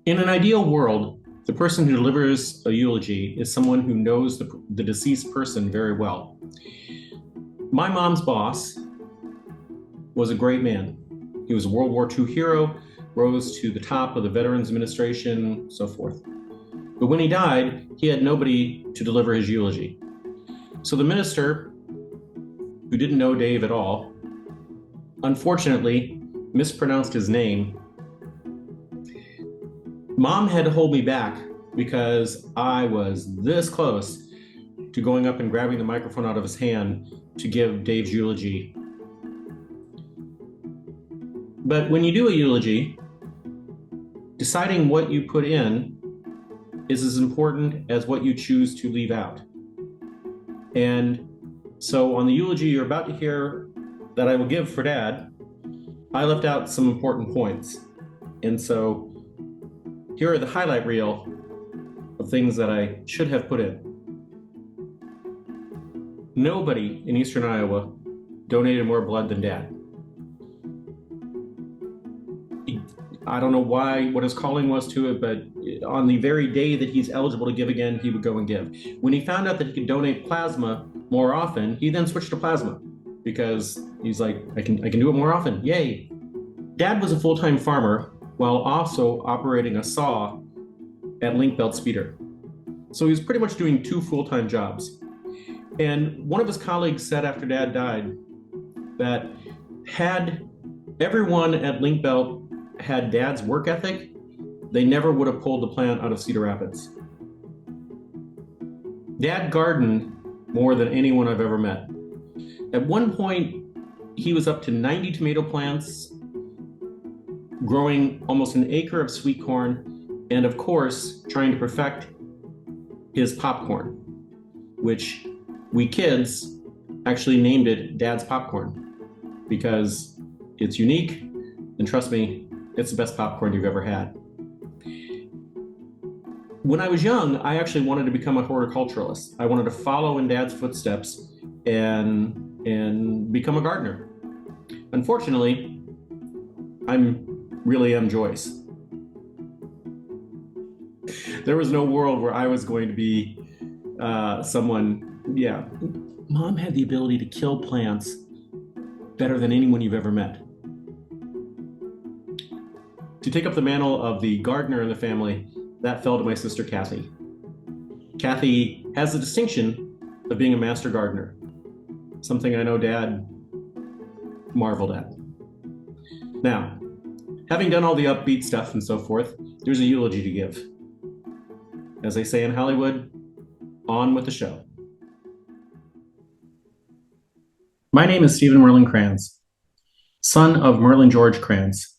In an ideal world, the person who delivers a eulogy is someone who knows the deceased person very well. My mom's boss was a great man. He was a World War II hero, rose to the top of the Veterans Administration, so forth. But when he died, he had nobody to deliver his eulogy. So the minister, who didn't know Dave at all, unfortunately mispronounced his name. Mom had to hold me back because I was this close to going up and grabbing the microphone out of his hand to give Dave's eulogy. But when you do a eulogy, deciding what you put in is as important as what you choose to leave out. And so on the eulogy you're about to hear that I will give for Dad, I left out some important points. And so here are the highlight reel of things that I should have put in. Nobody in Eastern Iowa donated more blood than Dad. I don't know what his calling was to it, but on the very day that he's eligible to give again, he would go and give. When he found out that he could donate plasma more often, he then switched to plasma because he's like, I can do it more often. Yay. Dad was a full-time farmer while also operating a saw at Link Belt Speeder. So he was pretty much doing two full-time jobs. And one of his colleagues said after Dad died that had everyone at Link Belt had Dad's work ethic, they never would have pulled the plant out of Cedar Rapids. Dad gardened more than anyone I've ever met. At one point, he was up to 90 tomato plants, growing almost an acre of sweet corn, and of course, trying to perfect his popcorn, which we kids actually named it Dad's Popcorn because it's unique, and trust me, it's the best popcorn you've ever had. When I was young, I actually wanted to become a horticulturalist. I wanted to follow in Dad's footsteps and become a gardener. Unfortunately, I'm really M. Joyce. There was no world where I was going to be someone, yeah. Mom had the ability to kill plants better than anyone you've ever met. To take up the mantle of the gardener in the family, that fell to my sister Kathy. Kathy has the distinction of being a master gardener, something I know Dad marveled at. Now, having done all the upbeat stuff and so forth, there's a eulogy to give. As they say in Hollywood, on with the show. My name is Stephen Merlon Kranz, son of Merlon George Kranz.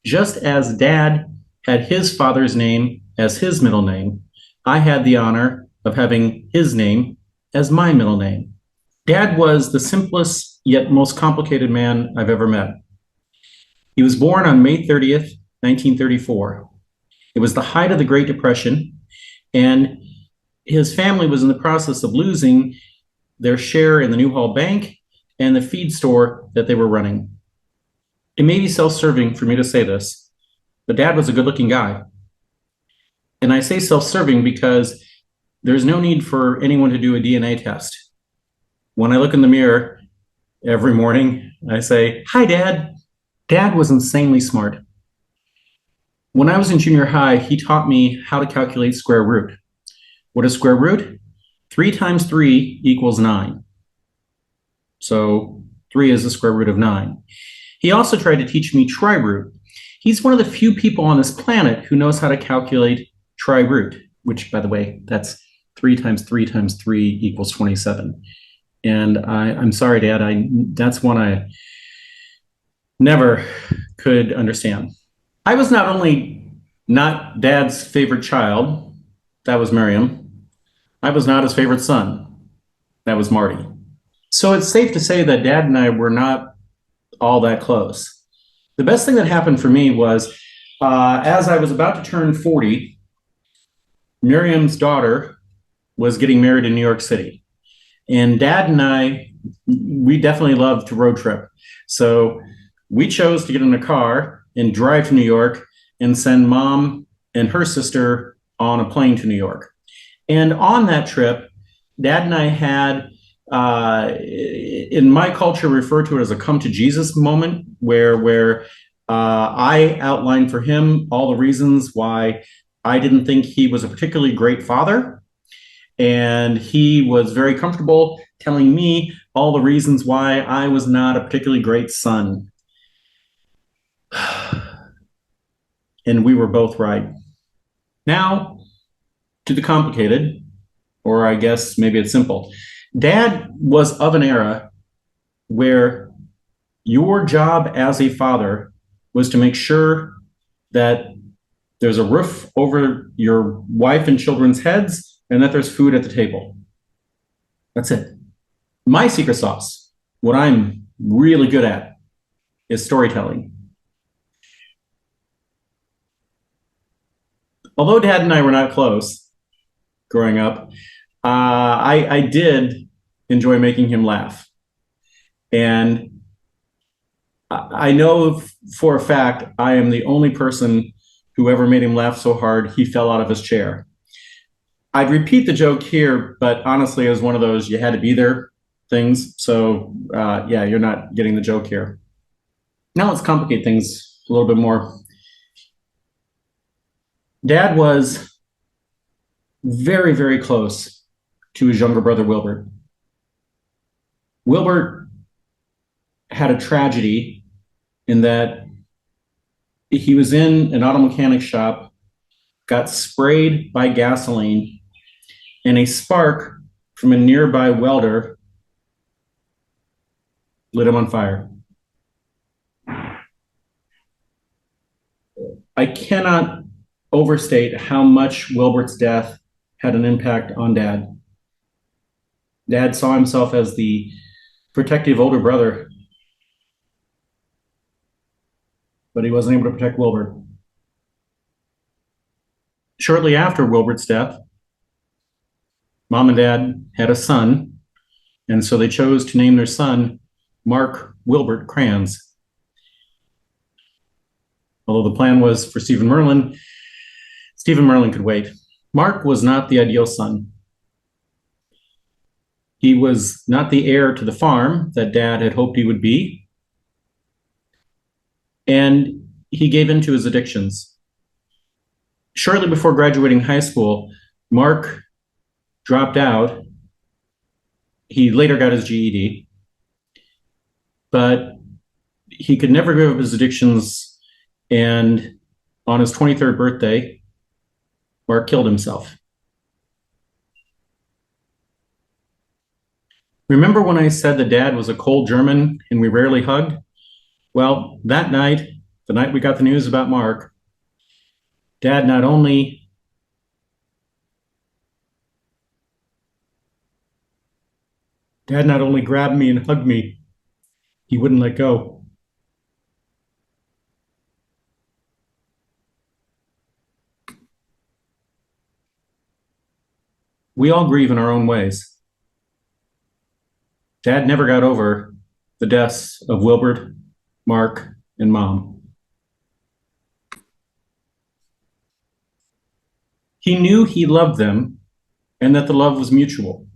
Just as Dad had his father's name as his middle name, I had the honor of having his name as my middle name. Dad was the simplest yet most complicated man I've ever met. He was born on May 30th, 1934. It was the height of the Great Depression, and his family was in the process of losing their share in the Newhall Bank and the feed store that they were running. It may be self-serving for me to say this, but Dad was a good-looking guy. And I say self-serving because there's no need for anyone to do a DNA test. When I look in the mirror every morning, I say, "Hi, Dad." Dad was insanely smart. When I was in junior high, he taught me how to calculate square root. What is square root? 3 times 3 equals 9. So 3 is the square root of 9. He also tried to teach me tri-root. He's one of the few people on this planet who knows how to calculate tri-root, which, by the way, that's 3 times 3 times 3 equals 27. And I'm sorry, Dad, that's one I never could understand. I was not only not Dad's favorite child, that was Miriam, I was not his favorite son, that was Marty. So it's safe to say that Dad and I were not all that close. The best thing that happened for me was as I was about to turn 40, Miriam's daughter was getting married in New York City. And Dad and I, we definitely loved to road trip. So we chose to get in a car and drive to New York and send mom and her sister on a plane to New York. And on that trip, Dad and I had, in my culture, refer to it as a come to Jesus moment, where I outlined for him all the reasons why I didn't think he was a particularly great father, and he was very comfortable telling me all the reasons why I was not a particularly great son. And we were both right. Now, to the complicated, or I guess maybe it's simple. Dad was of an era where your job as a father was to make sure that there's a roof over your wife and children's heads and that there's food at the table. That's it. My secret sauce, what I'm really good at, is storytelling. Although Dad and I were not close growing up, I did enjoy making him laugh. And I know for a fact I am the only person who ever made him laugh so hard he fell out of his chair. I'd repeat the joke here, but honestly, it was one of those you had to be there things. So yeah, you're not getting the joke here. Now let's complicate things a little bit more. Dad was very, very close to his younger brother, Wilbert. Wilbert had a tragedy in that he was in an auto mechanic shop, got sprayed by gasoline, and a spark from a nearby welder lit him on fire. I cannot overstate how much Wilbert's death had an impact on Dad. Dad saw himself as the protective older brother, but he wasn't able to protect Wilbert. Shortly after Wilbert's death, Mom and Dad had a son, and so they chose to name their son Mark Wilbert Kranz. Although the plan was for Stephen Merlon could wait. Mark was not the ideal son. He was not the heir to the farm that Dad had hoped he would be, and he gave in to his addictions. Shortly before graduating high school, Mark dropped out. He later got his GED, but he could never give up his addictions, and on his 23rd birthday, Mark killed himself. Remember when I said that Dad was a cold German and we rarely hugged? Well, that night, the night we got the news about Mark, Dad not only grabbed me and hugged me, he wouldn't let go. We all grieve in our own ways. Dad never got over the deaths of Wilbert, Mark, and Mom. He knew he loved them and that the love was mutual.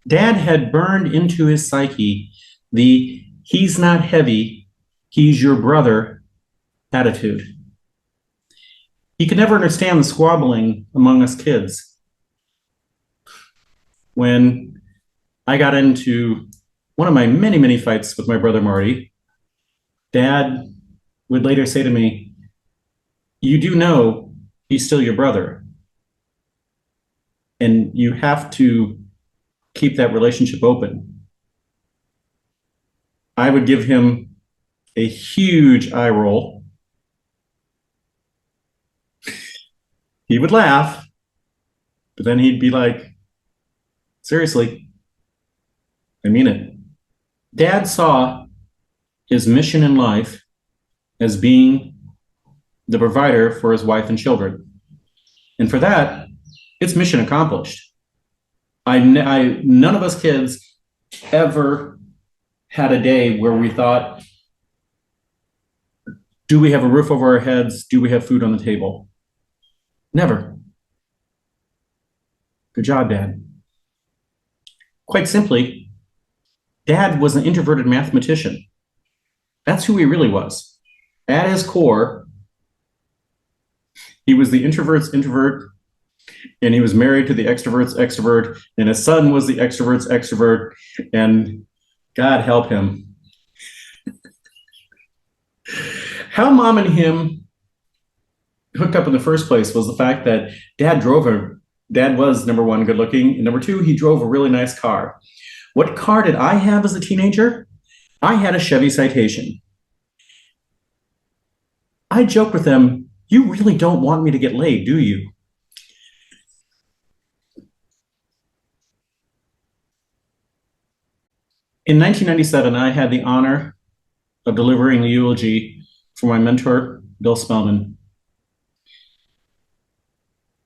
Dad had burned into his psyche the "he's not heavy, he's your brother" attitude. He could never understand the squabbling among us kids. When I got into one of my many, many fights with my brother Marty, Dad would later say to me, "You do know he's still your brother, and you have to keep that relationship open." I would give him a huge eye roll. He would laugh, but then he'd be like, "Seriously, I mean it." Dad saw his mission in life as being the provider for his wife and children. And for that, it's mission accomplished. None of us kids ever had a day where we thought, Do we have a roof over our heads? Do we have food on the table? Never. Good job, Dad. Quite simply, Dad was an introverted mathematician. That's who he really was. At his core, he was the introvert's introvert, and he was married to the extrovert's extrovert, and his son was the extrovert's extrovert, and God help him. How Mom and him hooked up in the first place was the fact that Dad was, number one, good looking, and number two, he drove a really nice car. What car did I have as a teenager? I had a Chevy Citation. I joked with them, you really don't want me to get laid, do you? In 1997, I had the honor of delivering the eulogy for my mentor, Bill Spellman.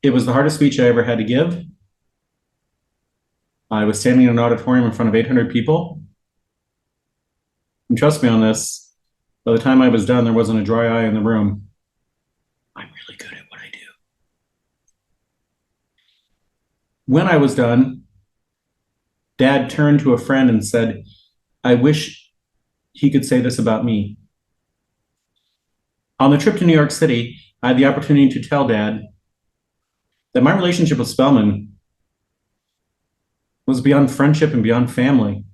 It was the hardest speech I ever had to give. I was standing in an auditorium in front of 800 people. And trust me on this, by the time I was done, there wasn't a dry eye in the room. I'm really good at what I do. When I was done, Dad turned to a friend and said, I wish he could say this about me. On the trip to New York City, I had the opportunity to tell Dad that my relationship with Spellman was beyond friendship and beyond family.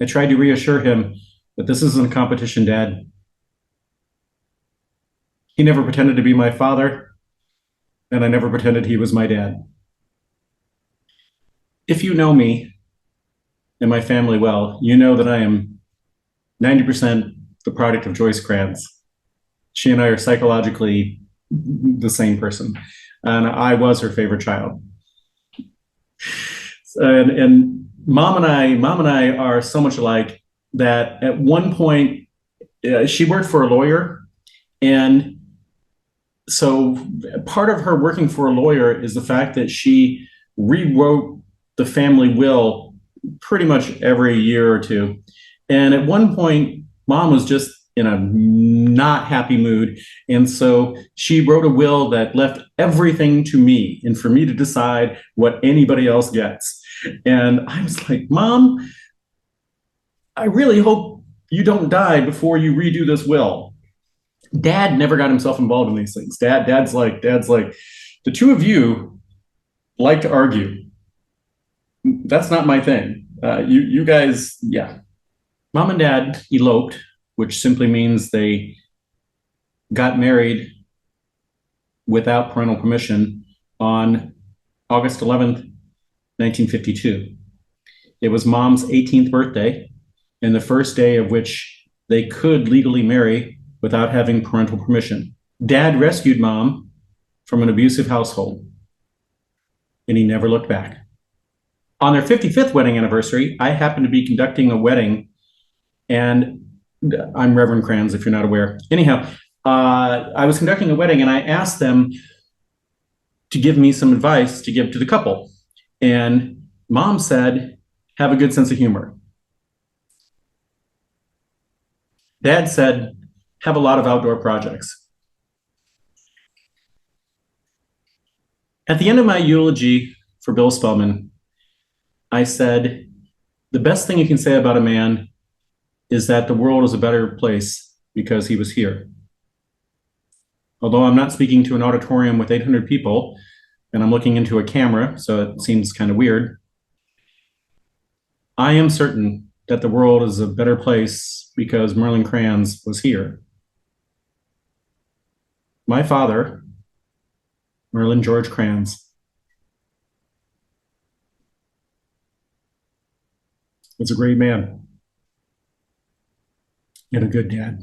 I tried to reassure him that this isn't a competition, Dad. He never pretended to be my father, and I never pretended he was my dad. If you know me and my family well, you know that I am 90% the product of Joyce Kranz. She and I are psychologically the same person, and I was her favorite child. And Mom and I are so much alike that at one point she worked for a lawyer, and so part of her working for a lawyer is the fact that she rewrote the family will pretty much every year or two. And at one point, Mom was just in a not happy mood. And so she wrote a will that left everything to me and for me to decide what anybody else gets. And I was like, Mom, I really hope you don't die before you redo this will. Dad never got himself involved in these things. Dad's like, the two of you like to argue. That's not my thing. You guys, yeah. Mom and Dad eloped, which simply means they got married without parental permission on August 11th, 1952. It was Mom's 18th birthday, and the first day of which they could legally marry without having parental permission. Dad rescued Mom from an abusive household, and he never looked back. On their 55th wedding anniversary, I happened to be conducting a wedding, and I'm Reverend Kranz, if you're not aware. Anyhow, I was conducting a wedding, and I asked them to give me some advice to give to the couple. And Mom said, have a good sense of humor. Dad said, have a lot of outdoor projects. At the end of my eulogy for Bill Spellman, I said, the best thing you can say about a man is that the world is a better place because he was here. Although I'm not speaking to an auditorium with 800 people, and I'm looking into a camera, so it seems kind of weird, I am certain that the world is a better place because Merlon Kranz was here. My father, Merlon George Kranz, was a great man and a good dad.